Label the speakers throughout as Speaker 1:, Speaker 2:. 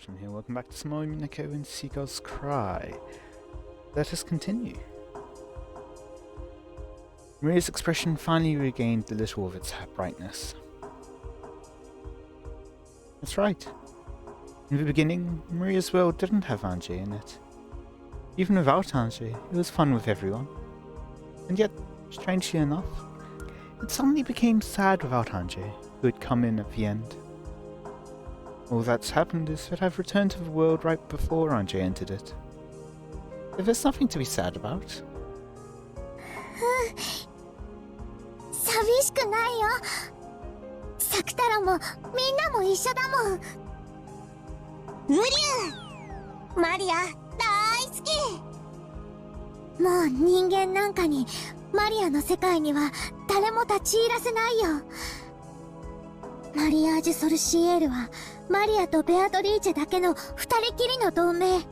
Speaker 1: Watem here. Welcome back to some more Umineko When Seagulls Cry. Let us continue. Maria's expression finally regained a little of its brightness. That's right. In the beginning, Maria's world didn't have Angie in it. Even without Angie, it was fun with everyone. And yet, strangely enough, it suddenly became sad without Angie, who had come in at the end. All that's happened is that I've returned to the world right before Angie entered it. But there's nothing to be sad about.
Speaker 2: 寂しくないよ。サクタラもみんなも一緒だもん。ウリュウ、マリア大好き。もう人間なんかにマリアの世界には誰も立ち入らせないよ。マリアージュ・ソルシエールはマリアとベアトリーチェだけの二人きりの同盟。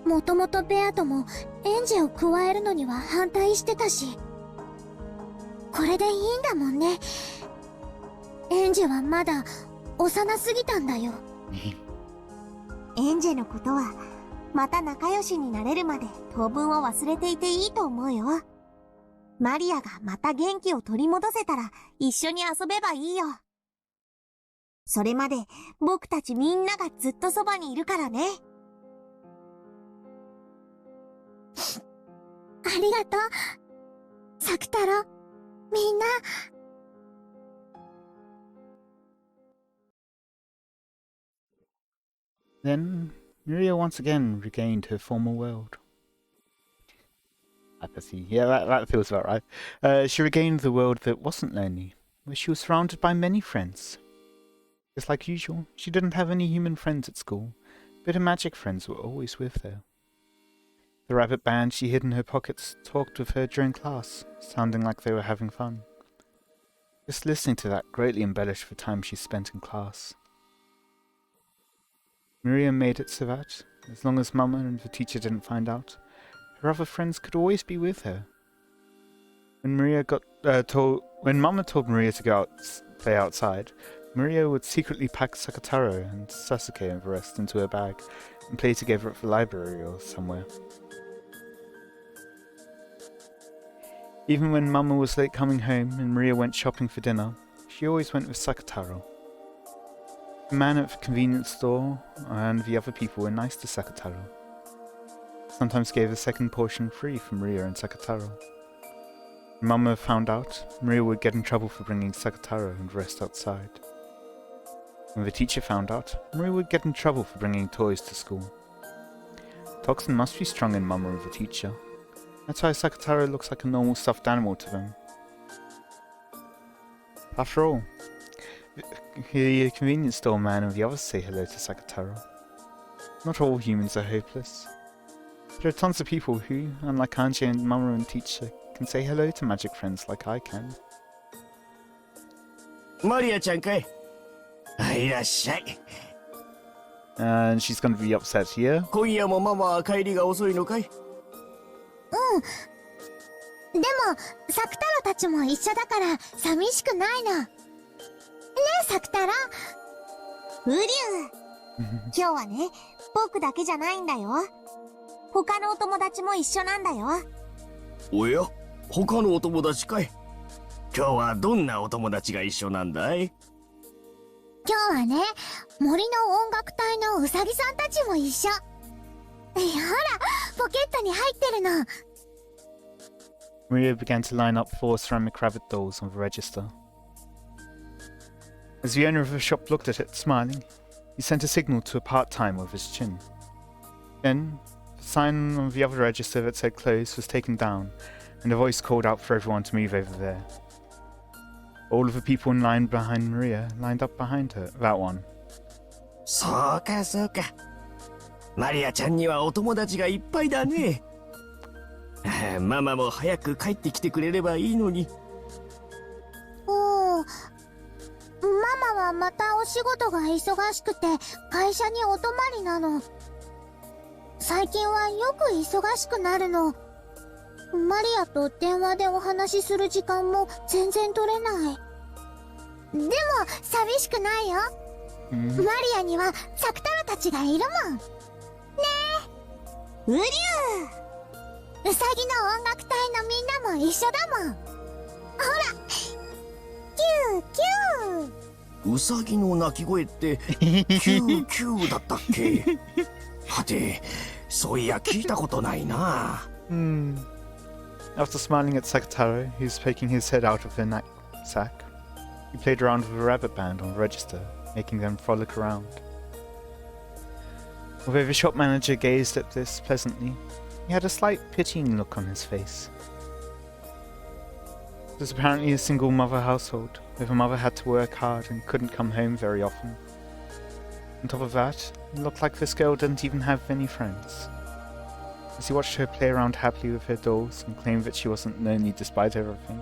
Speaker 2: もともとベアトもエンジェを加えるのには反対してたし、これでいいんだもんね。エンジェはまだ幼すぎたんだよ。エンジェのことはまた仲良しになれるまで当分を忘れていていいと思うよ。マリアがまた元気を取り戻せたら一緒に遊べばいいよ。それまで僕たちみんながずっとそばにいるからね。ありがとう、サクタロ。みんな。
Speaker 1: Then, Maria once again regained her former world. Apathy. Yeah, that feels about right. She regained the world that wasn't lonely, where she was surrounded by many friends. Just like usual, she didn't have any human friends at school, but her magic friends were always with her. The rabbit band she hid in her pockets talked with her during class, sounding like they were having fun. Just listening to that greatly embellished the time she spent in class. Maria made it so that, as long as Mama and the teacher didn't find out, her other friends could always be with her. When Mama told Maria to go out play outside, Maria would secretly pack Sakataro and Sasuke and the rest into her bag and play together at the library or somewhere. Even when Mama was late coming home and Maria went shopping for dinner, she always went with Sakataro. The man at the convenience store and the other people were nice to Sakataro. Sometimes gave a second portion free for Maria and Sakataro. When Mama found out, Maria would get in trouble for bringing Sakataro and the rest outside. When the teacher found out, Maria would get in trouble for bringing toys to school. Toxin must be strong in Mama and the teacher. That's why Sakataro looks like a normal stuffed animal to them. After all, the convenience store man and the others say hello to Sakataro. Not all humans are hopeless. There are tons of people who, unlike Kanji and Mama and teacher, can say hello to magic friends like I can.
Speaker 3: Maria-chan kai? Irashai.
Speaker 1: And she's going to be upset here.
Speaker 3: 今夜もママは帰りが遅いのかい？
Speaker 2: うん。でも、サクタロたちも一緒だから寂しくないの。ねえ、サクタロ。ウリュウ。今日はね、僕だけじゃないんだよ。他のお友達も一緒なんだよ。
Speaker 3: おや、他のお友達かい？今日はどんなお友達が一緒なんだい？
Speaker 2: 今日はね、森の音楽隊のウサギさんたちも一緒。ほら、ポケットに入ってるの。
Speaker 1: Maria began to line up 4 ceramic rabbit dolls on the register. As the owner of the shop looked at it, smiling, he sent a signal to a part-time with his chin. Then, the sign on the other register that said closed was taken down, and a voice called out for everyone to move over there. All of the people in line behind Maria lined up behind her, that one.
Speaker 3: そうかそうか。マリアちゃんにはお友達がいっぱいだね。ママも早く帰ってきてくれればいいのに。
Speaker 2: ママはまたお仕事が忙しくて会社にお泊まりなの。最近はよく忙しくなるの。マリアと電話でお話しする時間も全然取れない。でも寂しくないよ。マリアにはサクタロたちがいるもんね。え、ウリュウ、ウサギの音楽隊のみんなも一緒だもん。ほら、キューキュー。
Speaker 3: ウサギの鳴き声ってキューキューだったっけ？はて、そういや聞いたことないな。
Speaker 1: After smiling at Sakataro, who's poking his head out of her knapsack, he played around with a rabbit band on the register, making them frolic around. Although the shop manager gazed at this pleasantly, he had a slight pitying look on his face. It was apparently a single mother household, where the mother had to work hard and couldn't come home very often. On top of that, it looked like this girl didn't even have any friends. As he watched her play around happily with her dolls and claimed that she wasn't lonely despite everything,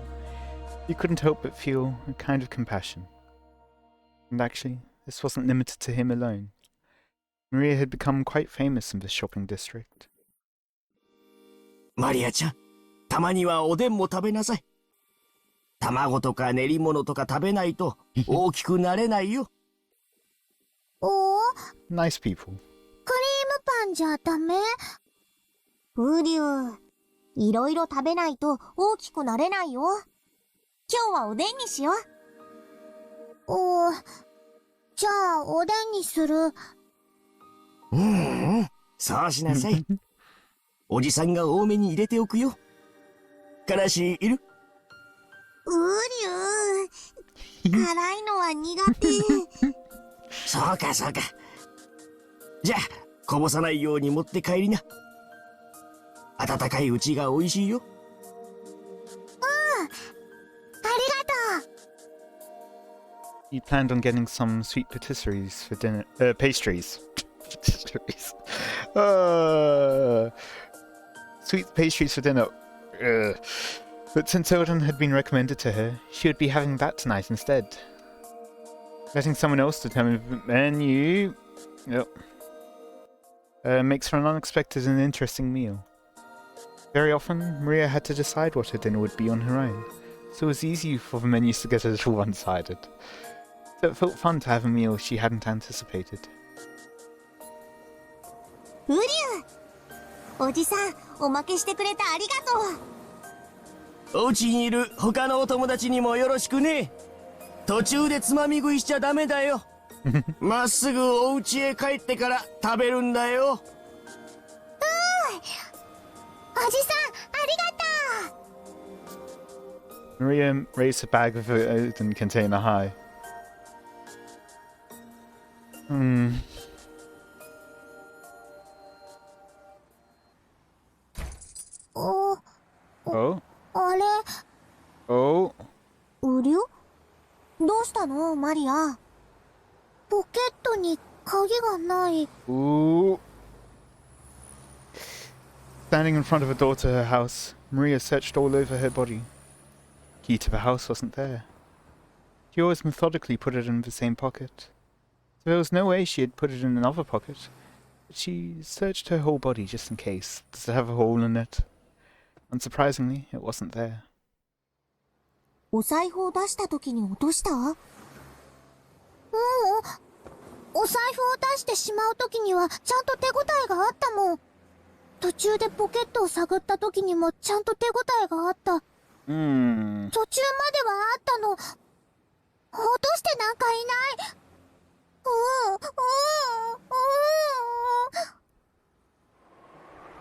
Speaker 1: he couldn't help but feel a kind of compassion. And actually, this wasn't limited to him alone. Maria had become quite famous in this shopping district.
Speaker 3: マリアちゃん、たまにはおでんも食べなさい。卵とか練り物とか食べないと大きくなれないよ。
Speaker 2: おお、
Speaker 1: Nice people.
Speaker 2: クリームパンじゃダメ？ウリュウ、いろいろ食べないと大きくなれないよ。今日はおでんにしよう。じゃあおでんにする。
Speaker 3: そうしなさい。おじさんが多めに入れておくよ。からしいる？
Speaker 2: ウリュウ、辛いのは苦手。
Speaker 3: そうかそうか。じゃあこぼさないように持って帰りな。温かいうちが美味しいよ。
Speaker 2: ありがとう。
Speaker 1: He planned on getting some sweet patisseries for dinner. Pastries. Patisseries. Sweet pastries for dinner. But since Odin had been recommended to her, she would be having that tonight instead. Letting someone else determine the menu makes for an unexpected and interesting meal. Very often, Maria had to decide what her dinner would be on her own, so it was easy for the menus to get a little one-sided. So it felt fun to have a meal she hadn't anticipated.
Speaker 2: ウリュウ、おじさん、おまけしてくれてありがとう。
Speaker 3: お家にいる他のお友達にもよろしくね。途中でつまみ食いしちゃダメだよ。まっすぐお家へ帰ってから食べるんだよ。
Speaker 2: おじさん、ありがとう。
Speaker 1: Maria raised her bag with her open container high. Oh?
Speaker 2: あれ、
Speaker 1: Oh?
Speaker 2: ウリュウ、どうしたの、マリア。ポケットに鍵がない。
Speaker 1: Ooh. Standing in front of a door to her house, Maria searched all over her body. Key to the house wasn't there. She always methodically put it in the same pocket. So there was no way she had put it in another pocket. But she searched her whole body just in case. Does it have a hole in it? Unsurprisingly, it wasn't there.
Speaker 2: お財布を出した時に落とした？お財布を出してしまう時にはちゃんと手応えがあったもん。途中でポケットを探った時にもちゃんと手応えがあった。途中まではあったの。落としてなんかいない。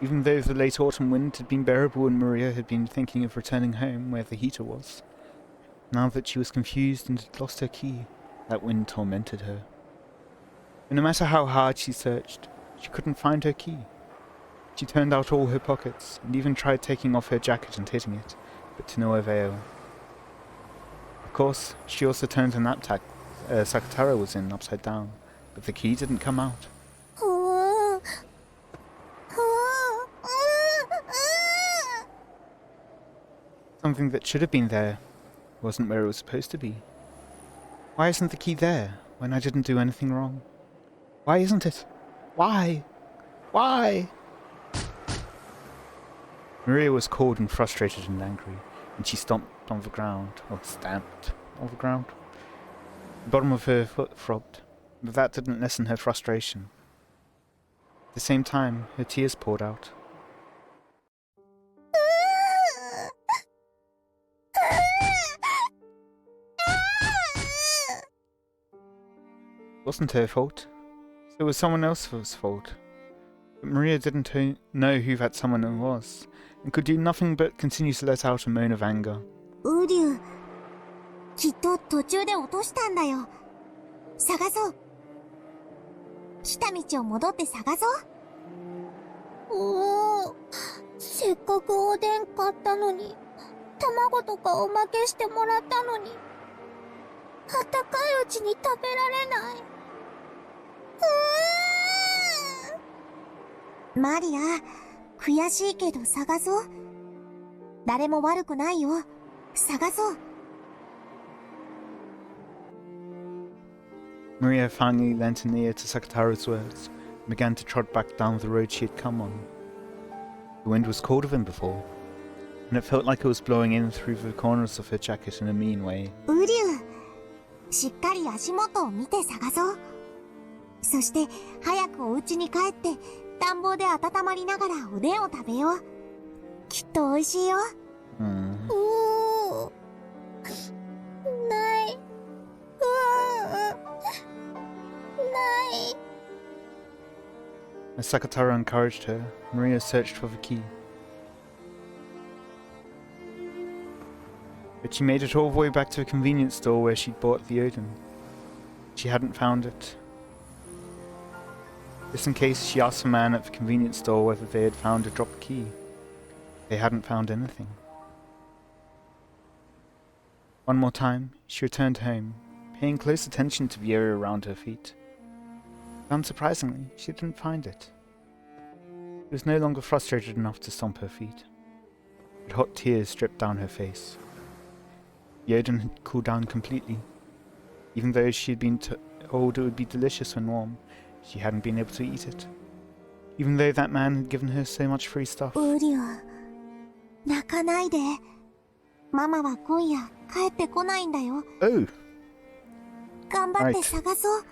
Speaker 1: Even though the late autumn wind had been bearable and Maria had been thinking of returning home where the heater was, now that she was confused and had lost her key, that wind tormented her. And no matter how hard she searched, she couldn't find her key. She turned out all her pockets, and even tried taking off her jacket and hitting it, but to no avail. Of course, she also turned the knapsack Sakataro was in upside down, but the key didn't come out. Something that should have been there wasn't where it was supposed to be. Why isn't the key there when I didn't do anything wrong? Why isn't it? Why? Why? Maria was cold and frustrated and angry, and she stomped on the ground, or stamped on the ground. The bottom of her foot throbbed. but that didn't lessen her frustration. At the same time, her tears poured out. It wasn't her fault. It was someone else's fault. But Maria didn't know who that someone was, and could do nothing but continue to let out a moan of anger.
Speaker 2: ウリュウ、きっと途中で落としたんだよ。探そう。来た道を戻って探そう。せっかくおでん買ったのに、卵とかおまけしてもらったのに、あったかいうちに食べられない。マリア、悔しいけど探そう。誰も悪くないよ。探そう。
Speaker 1: Maria finally lent an ear to Sakataro's words and began to trot back down the road she had come on. The wind was colder than before, and it felt like it was blowing in through the corners of her jacket in a mean way.
Speaker 2: ウリュウ、しっかり足元を見て探そう。そして早くお家に帰って暖房で温まりながらおでんを食べよう。きっと美味しいよ。ない。ない。
Speaker 1: As Sakataro encouraged her, Maria searched for the key. But she made it all the way back to the convenience store where she'd bought the Odin. She hadn't found it. Just in case, she asked the man at the convenience store whether they had found a dropped key. They hadn't found anything. One more time, she returned home, paying close attention to the area around her feet. Unsurprisingly, she didn't find it. She was no longer frustrated enough to stomp her feet, but hot tears dripped down her face. The Odin had cooled down completely. Even though she had been told it would be delicious when warm, she hadn't been able to eat it. Even though that man had given her so much free stuff.
Speaker 2: ウリュウ、泣かないで。ママは今夜帰ってこないんだよ。
Speaker 1: Oh!
Speaker 2: 頑張って探そう。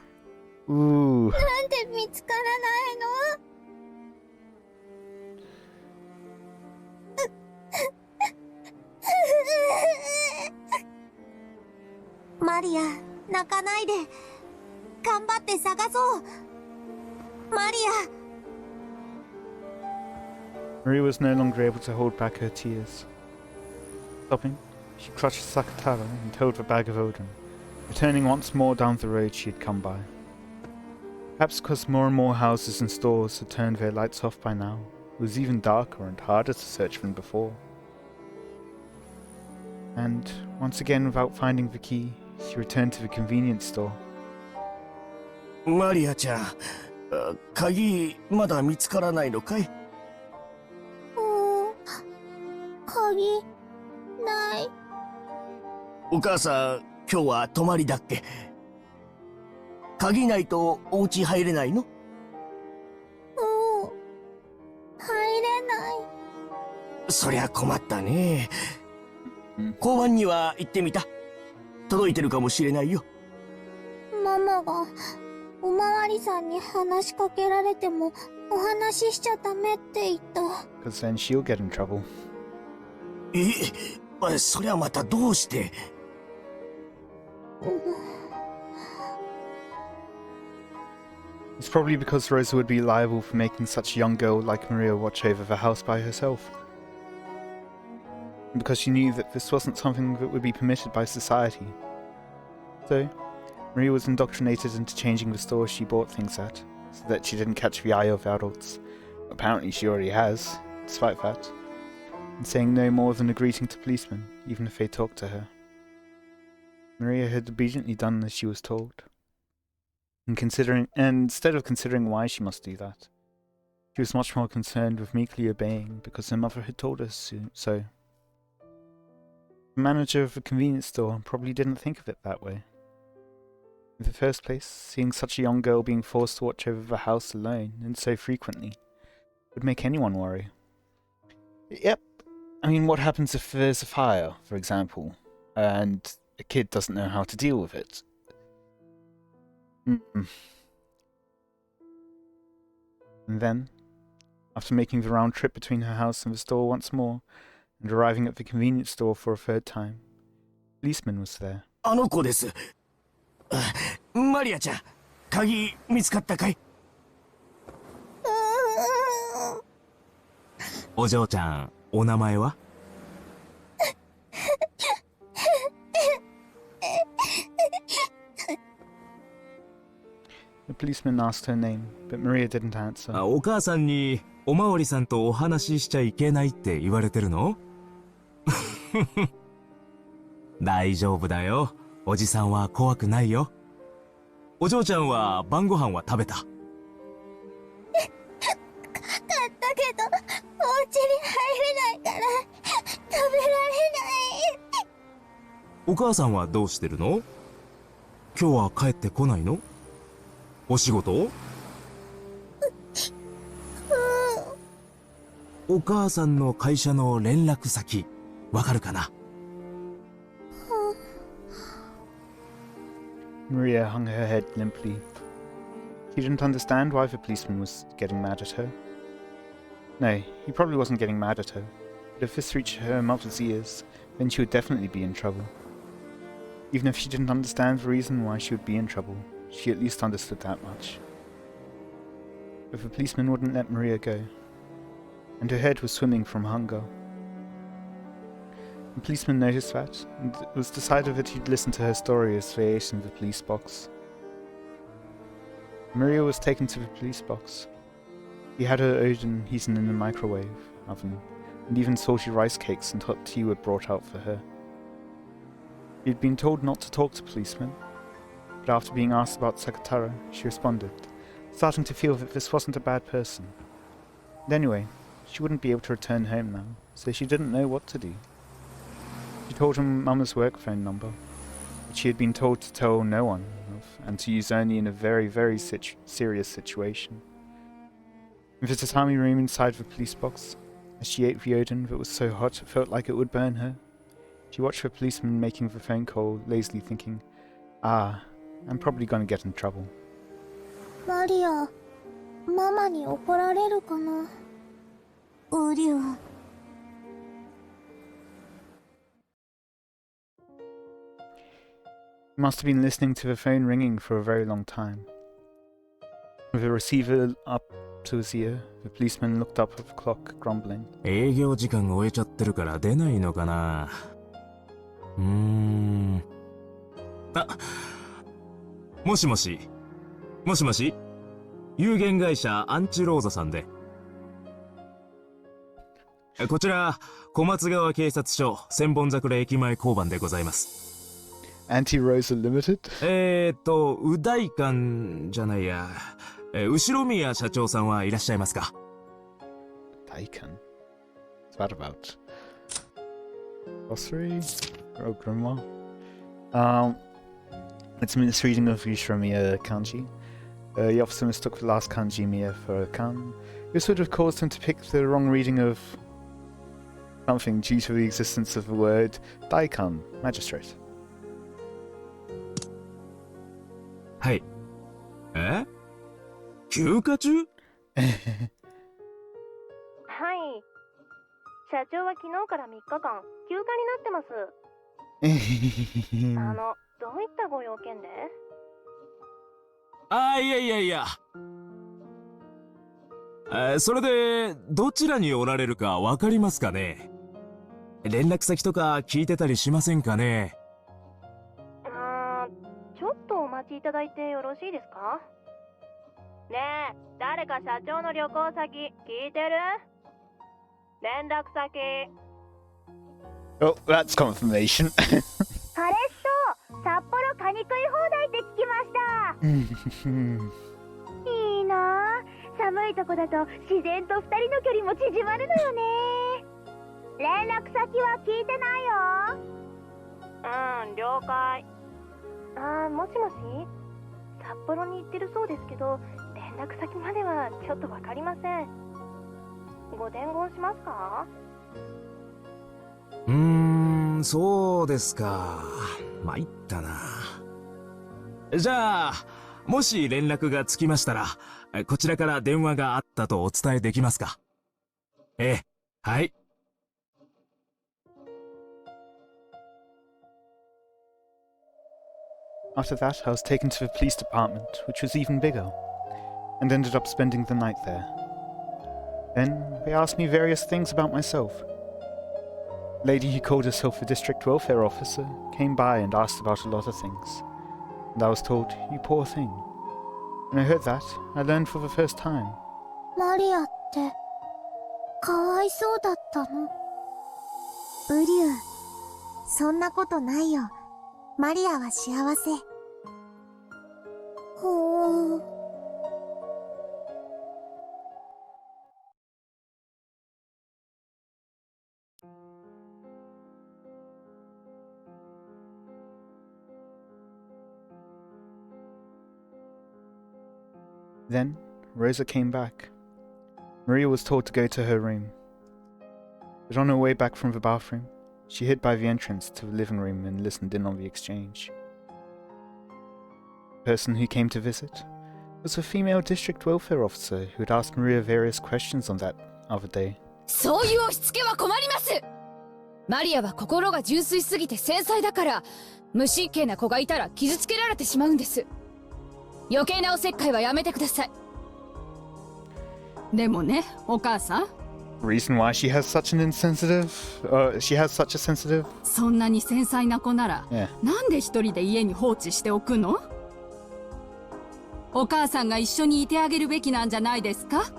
Speaker 1: Ooh.
Speaker 2: なんで見つからないの？マリア、泣かないで。頑張って探そう。マリア。
Speaker 1: Maria was no longer able to hold back her tears. Stopping, she clutched Sakataro and towed the bag of Odin, returning once more down the road she had come by. Perhaps because more and more houses and stores had turned their lights off by now, it was even darker and harder to search than before. And, once again without finding the key, she returned to the convenience store.
Speaker 3: マリアちゃん、鍵まだ見つからないのかい？
Speaker 2: 鍵ない。
Speaker 3: お母さん、今日は泊まりだっけ？鍵ないとお家入れないの？
Speaker 2: 入れない。
Speaker 3: そりゃ困ったね。交番には行ってみた？届いてるかもしれないよ。
Speaker 2: ママがおまわりさんに話しかけられてもお話ししちゃダメって言った。
Speaker 1: Because then she'll get in trouble.
Speaker 3: そりゃまたどうして？It's
Speaker 1: probably because Rosa would be liable for making such a young girl like Maria watch over the house by herself. And because she knew that this wasn't something that would be permitted by society. So, Maria was indoctrinated into changing the store she bought things at, so that she didn't catch the eye of adults. Apparently she already has, despite that. And saying no more than a greeting to policemen, even if they talked to her. Maria had obediently done as she was told. And instead of considering why she must do that, she was much more concerned with meekly obeying because her mother had told her so. The manager of the convenience store probably didn't think of it that way. In the first place, seeing such a young girl being forced to watch over the house alone, and so frequently, would make anyone worry. Yep, I mean, what happens if there's a fire, for example, and a kid doesn't know how to deal with it? Mm. And then, after making the round trip between her house and the store once more, and arriving at the convenience store for a third time, a policeman was there.
Speaker 3: あの子です。マリアちゃん、鍵見つかったかい？お嬢ちゃん、お名前は
Speaker 1: The policeman asked her name, but Maria didn't answer.
Speaker 3: お母さんにおまわりさんとお話ししちゃいけないって言われてるの？大丈夫だよ。おじさんは怖くないよ。お嬢ちゃんは晩ご飯は食べた？
Speaker 2: 買ったけど、お家に入れないから食べられない。
Speaker 3: お母さんはどうしてるの？今日は帰ってこないの？お仕事？お母さんの会社の連絡先、わかるかな？
Speaker 1: Maria hung her head limply. She didn't understand why the policeman was getting mad at her. No, he probably wasn't getting mad at her, but if this reached her mother's ears, then she would definitely be in trouble. Even if she didn't understand the reason why she would be in trouble, she at least understood that much. But the policeman wouldn't let Maria go, and her head was swimming from hunger. The policeman noticed that, and it was decided that he'd listen to her story as they ate in the police box. Maria was taken to the police box. He had her Odin heaten in the microwave oven, and even salty rice cakes and hot tea were brought out for her. She had been told not to talk to policemen, but after being asked about Sakatara, she responded, starting to feel that this wasn't a bad person. And anyway, she wouldn't be able to return home now, so she didn't know what to do. She told him Mama's work phone number, which she had been told to tell no one of, and to use only in a very, very serious situation. In the tatami room inside the police box, as she ate the Odin that was so hot it felt like it would burn her, she watched the policeman making the phone call, lazily thinking, "Ah, I'm probably gonna get in trouble."
Speaker 2: マリア、ママに怒られるかな。ウリュウ。
Speaker 1: He must have been listening to the phone ringing for a very long time. With the receiver up to his ear, the policeman looked up at the clock, grumbling.
Speaker 3: 営業時間終えちゃってるから出ないのかな。あ、もしもし。もしもし。有限会社アンチローザさんで。こちら小松川警察署千本桜駅前交番でございます。
Speaker 1: Anti-Rosa Limited?
Speaker 3: う大館じゃないや。後宮社長さんはいらっしゃいますか？
Speaker 1: Daikan? What's that about? Glossary? Oh, grandma. It's a misreading of Yushiramiya kanji. The officer mistook the last kanji miya for a kan. This would have caused him to pick the wrong reading of something due to the existence of the word Daikan, magistrate.
Speaker 3: はい。休暇中？
Speaker 4: はい。社長は昨日から3日間休暇になってます。どういったご用件で？
Speaker 3: いや。それでどちらにおられるかわかりますかね？連絡先とか聞いてたりしませんかね？
Speaker 4: ちょっとお待ちいただいてよろしいですか？ねえ、誰か社長の旅行先聞いてる？連絡先。
Speaker 1: Oh, that's confirmation.
Speaker 2: 彼氏と札幌カニ食い放題って聞きました。いいなあ。寒いとこだと自然と2人の距離も縮まるのよね。連絡先は聞いてないよ。
Speaker 4: 了解。もしもし、札幌に行ってるそうですけど、連絡先まではちょっとわかりません。ご伝言しますか？
Speaker 3: そうですか。参ったな。じゃあ、もし連絡がつきましたら、こちらから電話があったとお伝えできますか？ええ、はい。
Speaker 1: After that, I was taken to the police department, which was even bigger, and ended up spending the night there. Then, they asked me various things about myself. A lady who called herself a district welfare officer came by and asked about a lot of things, and I was told, "You poor thing." When I heard that, I learned for the first time.
Speaker 2: マリアってかわいそうだったの？ウリュウ、そんなことないよ。マリアは幸せ。ほー。
Speaker 1: Then, Rosa came back. Maria was told to go to her room. But on her way back from the bathroom, she hid by the entrance to the living room and listened in on the exchange. The person who came to visit was a female district welfare officer who had asked Maria various questions on that other day.
Speaker 5: そういう押し付けは困ります。マリアは心が純粋すぎて繊細だから、無神経な子がいたら傷つけられてしまうんです。余計なおせっかいはやめてください。
Speaker 6: でもね、お母さん。
Speaker 1: Reason why she has such a sensitive.
Speaker 6: そんなに繊細な子なら、
Speaker 1: Yeah.
Speaker 6: なんで一人で家に放置しておくの？お母さんが一緒にいてあげるべきなんじゃないですか？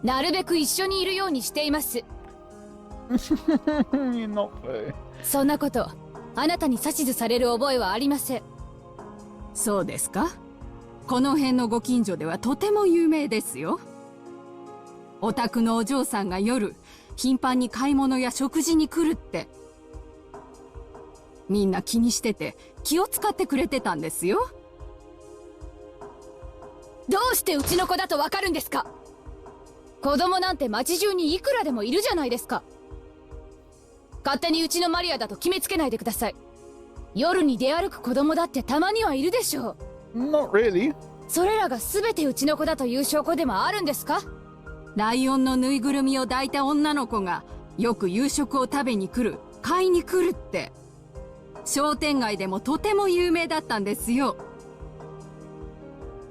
Speaker 5: なるべく一緒にいるようにしています。
Speaker 1: You're not fair.
Speaker 5: そんなこと、あなたに指図される覚えはありません。
Speaker 6: そうですか？この辺のご近所ではとても有名ですよ。お宅のお嬢さんが夜、頻繁に買い物や食事に来るって。みんな気にしてて、気を使ってくれてたんですよ。
Speaker 5: どうしてうちの子だとわかるんですか？子供なんて街中にいくらでもいるじゃないですか。勝手にうちのマリアだと決めつけないでください。夜に出歩く子供だってたまにはいるでしょう。
Speaker 1: Not really.
Speaker 5: それらが全てうちの子だという証拠でもあるんですか？
Speaker 6: ライオンのぬいぐるみを抱いた女の子がよく夕食を食べに来る、買いに来るって。商店街でもとても有名だったんですよ。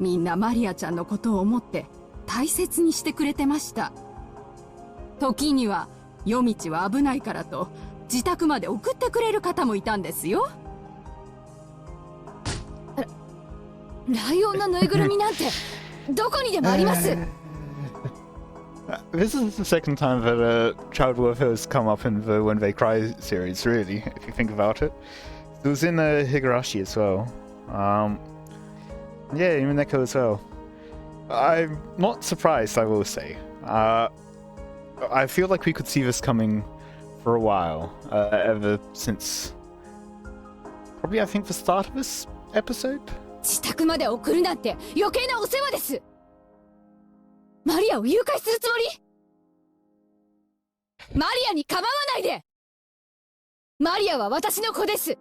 Speaker 6: みんなマリアちゃんのことを思って大切にしてくれてました。時には夜道は危ないからと自宅まで送ってくれる方もいたんですよ。
Speaker 5: ライオンのぬいぐるみなんてどこにでもあります。
Speaker 1: This is the second time that child welfare has come up in the When They Cry series, really, if you think about it. It was in Higurashi as well. Yeah, Umineko as well. I'm not surprised, I will say. I feel like we could see this coming for a while, ever since probably I think the start of this episode.
Speaker 5: 自宅まで送るなんて余計なお世話です。マリアを誘拐するつもり？マリアに構わないで。マリアは私の子です。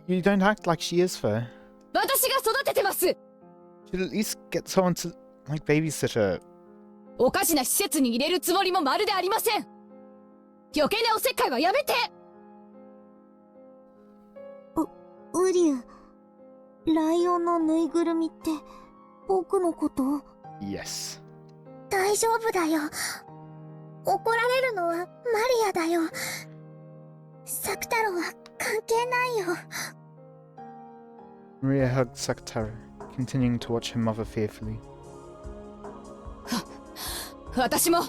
Speaker 1: You don't act like she is fair.
Speaker 5: 私が育ててます。
Speaker 1: Should at least get someone to like babysit her.
Speaker 5: おかしな施設に入れるつもりもまるでありません。余計なおせっかいはやめて。
Speaker 2: ウリュウ、ライオンのぬいぐるみって僕のこと？
Speaker 1: Yes.
Speaker 2: 大丈夫だよ。怒られるのはマリアだよ。サク太郎は関係ないよ。
Speaker 1: Maria hugged Sakataro, continuing to watch her mother fearfully.
Speaker 5: 私も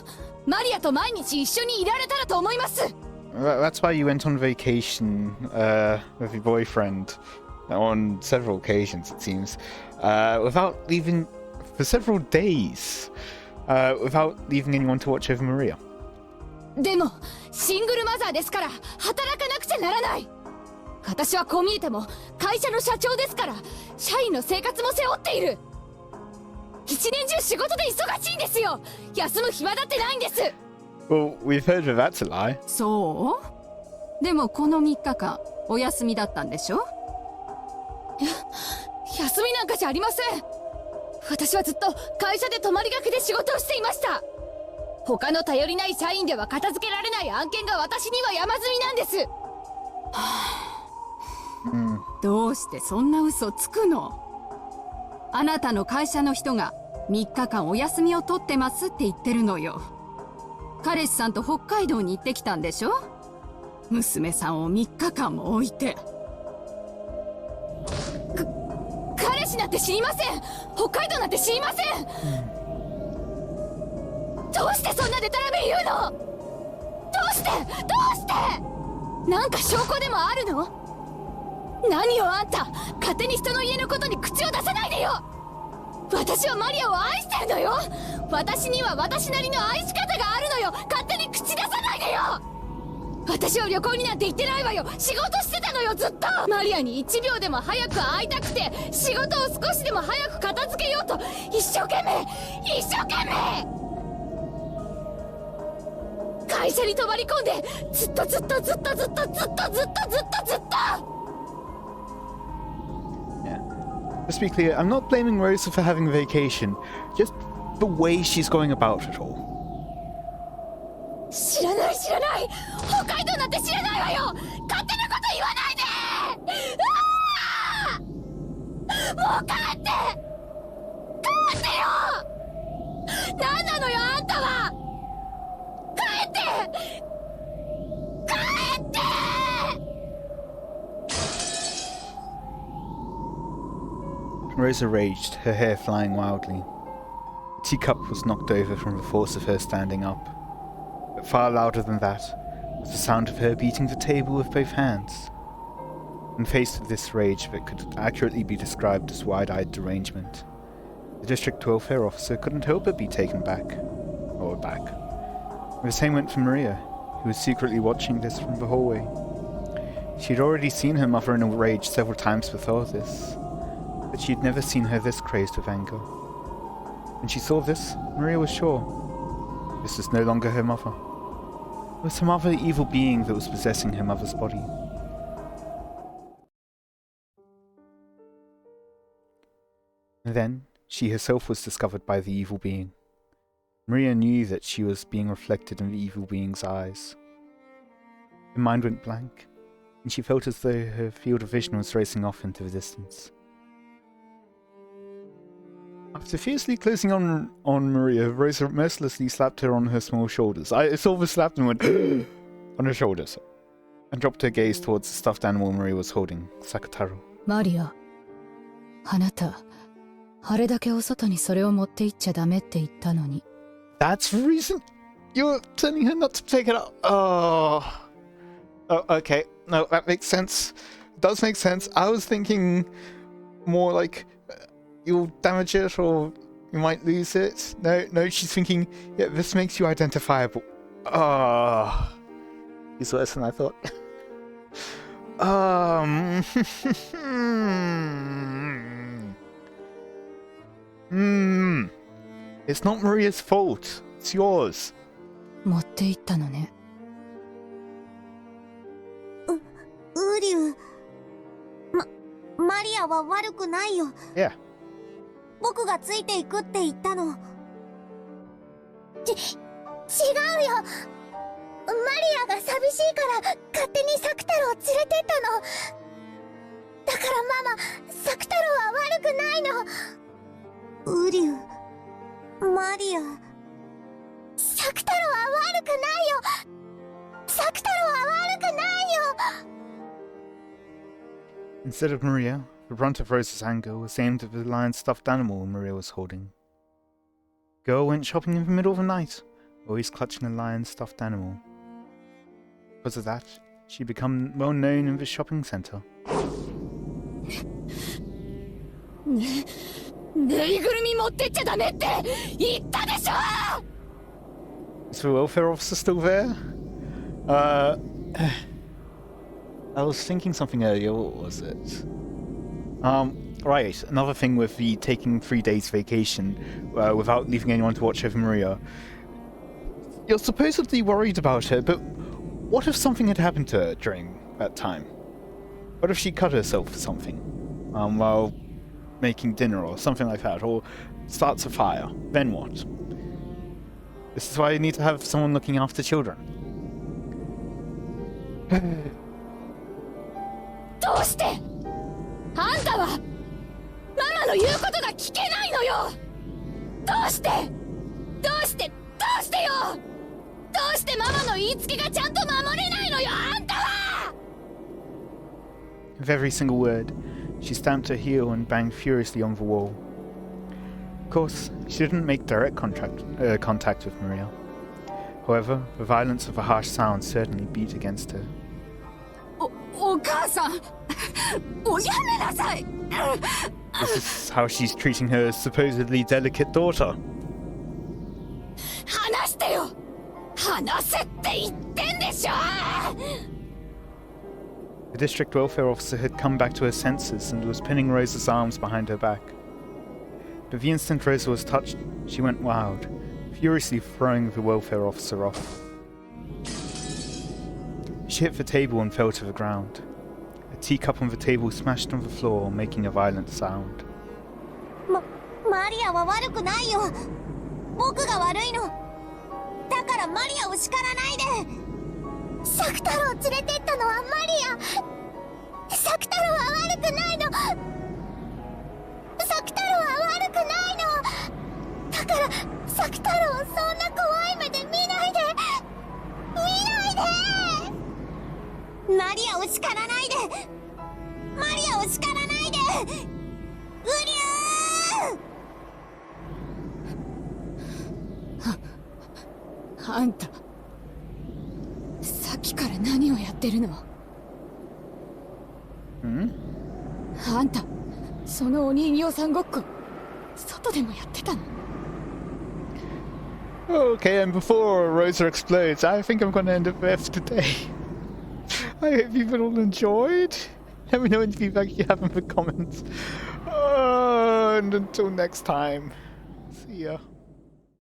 Speaker 5: マリアと毎日一緒にいられたらと思います。
Speaker 1: That's why you went on vacation with your boyfriend on several occasions, it seems, without leaving for several days, without leaving anyone to watch over Maria.
Speaker 5: でもシングルマザーですから働かなくちゃならない。私はこう見えても会社の社長ですから社員の生活も背負っている。一年中仕事で忙しいんですよ。休む暇だってないんです。
Speaker 1: Well, we've heard that that's a lie.
Speaker 6: そう？でもこの3日間お休みだったんでしょ？
Speaker 5: 休みなんかじゃありません。私はずっと会社で泊まりがけで仕事をしていました。他の頼りない社員では片付けられない案件が私には山積みなんです。
Speaker 6: どうしてそんな嘘つくの？あなたの会社の人が3日間お休みを取ってますって言ってるのよ。彼氏さんと北海道に行ってきたんでしょ？娘さんを3日間も置いて。
Speaker 5: 彼氏なんて知りません。北海道なんて知りません。どうしてそんなデタラメ言うの？どうしてなんか証拠でもあるの？何よあんた、勝手に人の家のことに口を出さないでよ。私はマリアを愛してるのよ。私には私なりの愛し方があるのよ。勝手に口出さないでよ。私は旅行になんて行ってないわよ。仕事してたのよ、ずっと。マリアに1秒でも早く会いたくて、仕事を少しでも早く片付けようと一生懸命会社に泊まり込んで、ずっと
Speaker 1: Just to be clear, I'm not blaming Rosa for having a vacation, just the way she's going about it all.
Speaker 5: 知らない。北海道なんて知らないわよ。勝手なこと言わないで。もう帰ってよ。何なのよあんたは。帰って。
Speaker 1: Rosa raged, her hair flying wildly. The teacup was knocked over from the force of her standing up. But far louder than that was the sound of her beating the table with both hands. And faced with this rage that could accurately be described as wide-eyed derangement, the district welfare officer couldn't help but be taken aback. The same went for Maria, who was secretly watching this from the hallway. She had already seen her mother in a rage several times before this, but she had never seen her this crazed with anger. When she saw this, Maria was sure. This was no longer her mother. It was some other evil being that was possessing her mother's body. And then, she herself was discovered by the evil being. Maria knew that she was being reflected in the evil being's eyes. Her mind went blank, and she felt as though her field of vision was racing off into the distance. After fiercely closing on Maria, Rosa mercilessly slapped her on her small shoulders. I sort of slapped and went on her shoulders, and dropped her gaze towards the stuffed animal Maria was holding, Sakataro.
Speaker 5: マリア、あなた、あれだけお外にそれを持って行っちゃダメって言ったのに。
Speaker 1: That's the reason you're telling her not to take it out. Oh, okay. No, that makes sense. It does make sense. I was thinking more like you'll damage it or you might lose it. No, she's thinking, yeah, this makes you identifiable. Oh, it's worse than I thought. It's not Maria's fault. It's yours.
Speaker 5: 持って行ったのね。
Speaker 2: ウリュウ。マリアは悪くないよ。
Speaker 1: Yeah.
Speaker 2: 僕がついていくって言ったの。違うよ。マリアが寂しいから勝手にサクタロを連れてったの。だからママ、サクタロは悪くないの。ウリュウ、マリア。サクタロは悪くないよ。サクタロは悪くないよ。
Speaker 1: Instead of Maria, the brunt of Rosa's anger was aimed at the lion's stuffed animal Maria was holding. The girl went shopping in the middle of the night, always clutching a lion's stuffed animal. Because of that, she'd become well known in the shopping centre.
Speaker 5: ぬいぐるみ持ってっちゃダメって言ったでしょ。
Speaker 1: Is the welfare officer still there? I was thinking something earlier, what was it? Right, another thing with the taking 3 days vacation without leaving anyone to watch over Maria. You're supposedly worried about her, but what if something had happened to her during that time? What if she cut herself or something? Well, making dinner or something like that, or starts a fire. Then what? This is why you need to have someone looking after children.
Speaker 5: どうしてあんたはママの言うことが聞けないのよ。どうしてよ。どうしてママの言いつけがちゃんと守れないのよ、あんたは。
Speaker 1: With every single word, she stamped her heel and banged furiously on the wall. Of course, she didn't make direct contact with Maria. However, the violence of the harsh sound certainly beat against her.
Speaker 6: お母さん、おやめなさい。
Speaker 1: This is how she's treating her supposedly delicate daughter.
Speaker 5: 話してよ。話せって言ってんでしょ。
Speaker 1: The district welfare officer had come back to her senses and was pinning Rosa's arms behind her back. But the instant Rosa was touched, she went wild, furiously throwing the welfare officer off. She hit the table and fell to the ground. A teacup on the table smashed on the floor, making a violent sound.
Speaker 2: マリアは悪くないよ。僕が悪いの。だからマリアを叱らないで。サク太郎を連れてったのはマリア。サク太郎は悪くないの。サク太郎は悪くないの。だからサク太郎をそんな怖い目で見ないで。マリアを叱らないで。マリアを叱らないで。うりゅー。
Speaker 5: あんたさっきから何をやってるの？あんたそのお人形さんごっこ外でもやってたの？
Speaker 1: Okay, and before Rosa explodes, I think I'm going to end up there for today. I hope you've all enjoyed. Let me know any feedback you have in the comments. And until next time, see ya.